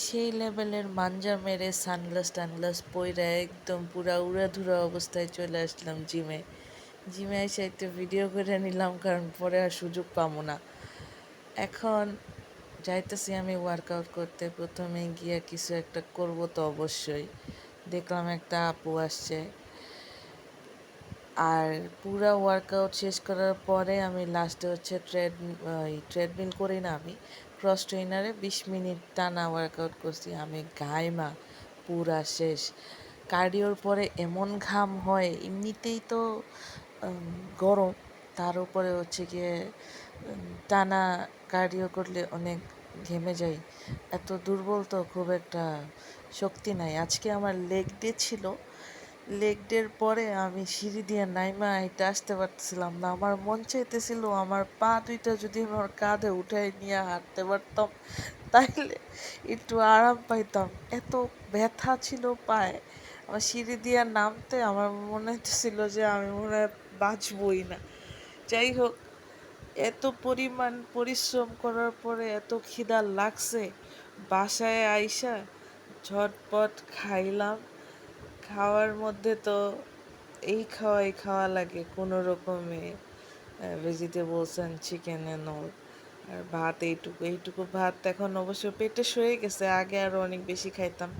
সেই লেভেলের মাঞ্জা মেরে সানগ্লাস টানগ্লাস পইরা একদম পুরা উড়াধুরা অবস্থায় চলে আসলাম জিমে। জিমে এসে একটা ভিডিও করে নিলাম, কারণ পরে আর সুযোগ পাবো না। এখন যাইতেছি আমি ওয়ার্কআউট করতে। প্রথমে গিয়ে কিছু একটা করব তো অবশ্যই। দেখলাম একটা আপু আসছে, আর পুরা ওয়ার্কআউট শেষ করার পরে আমি লাস্টে হচ্ছে ট্রেডমিল করি না, আমি ক্রস ট্রেনারে 20 মিনিট টানা ওয়ার্কআউট করছি। আমি ঘাইমা পুরা শেষ। কার্ডিওর পরে এমন ঘাম হয়, এমনিতেই তো গরম, তার উপরে হচ্ছে গিয়ে টানা কার্ডিও করলে অনেক ঘেমে যাই। এত দুর্বল তো, খুব একটা শক্তি নাই। আজকে আমার লেগ ডে ছিল। লেগ ডের পরে আমি সিঁড়ি দিয়ে নাইমা হেঁটে আসতে পারতেছিলাম না। আমার মন চাইতেছিল আমার পা দুইটা যদি আমার কাঁধে উঠাই নিয়ে হাঁটতে পারতাম, তাইলে একটু আরাম পাইতাম। এত ব্যথা ছিল পায়ে। আমার সিঁড়ি দিয়ে নামতে আমার মনে হচ্ছিল যে আমি মনে হয় বাঁচবই না। যাই হোক, এত পরিমাণ পরিশ্রম করার পরে এত খিদা লাগছে, বাসায় আইসা ঝটপট খাইলাম। খাওয়ার মধ্যে তো এই খাওয়া লাগে কোনো রকমে, vegetables and chicken and all. আর ভাত এইটুকু এইটুকু ভাত এখন অবশ্য পেটে সয়ে গেছে, আগে আরও অনেক বেশি খাইতাম।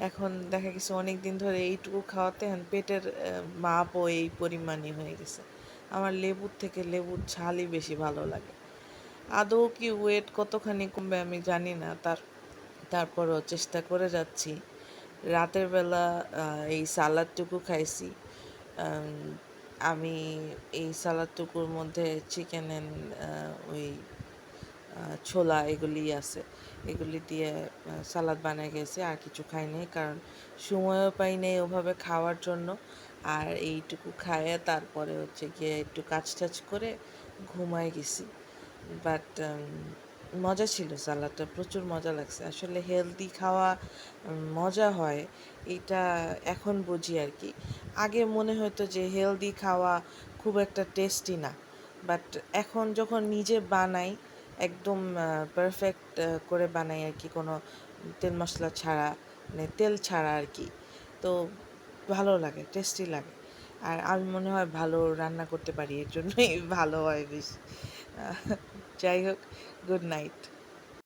এখন দেখা গেছে অনেক দিন ধরে এইটুকু খাওয়াতে এখন পেটের মাপও এই পরিমাণই হয়ে গেছে। আমার লেবুর থেকে লেবুর ঝালই বেশি ভালো লাগে। আদৌ কি ওয়েট কতখানি কমবে আমি জানি না, তারপরও চেষ্টা করে যাচ্ছি। রাতের বেলা এই সালাদটুকু খাইছি। আমি এই সালাদটুকুর মধ্যে চিকেন অ্যান্ড ওই ছোলা এগুলি আছে, এগুলি দিয়ে সালাদ বানিয়ে গেছি। আর কিছু খাই নাই, কারণ সময়ও পাই নাই ওভাবে খাওয়ার জন্য। আর এইটুকু খাইয়ে তারপরে হচ্ছে গিয়ে একটু কাজ টাজ করে ঘুমায় গেছি। বাট মজা ছিল, সালাদটা প্রচুর মজা লাগছে। আসলে হেলদি খাওয়া মজা হয়, এটা এখন বুঝি আর কি। আগে মনে হতো যে হেলদি খাওয়া খুব একটা টেস্টি না, বাট এখন যখন নিজে বানাই, একদম পারফেক্ট করে বানাই আর কি, কোনো তেল মশলা ছাড়া, মানে তেল ছাড়া আর কি, তো ভালো লাগে, টেস্টি লাগে। আর আমি মনে হয় ভালো রান্না করতে পারি, এর জন্যই ভালো হয় বেশি। যাই হোক, গুড নাইট।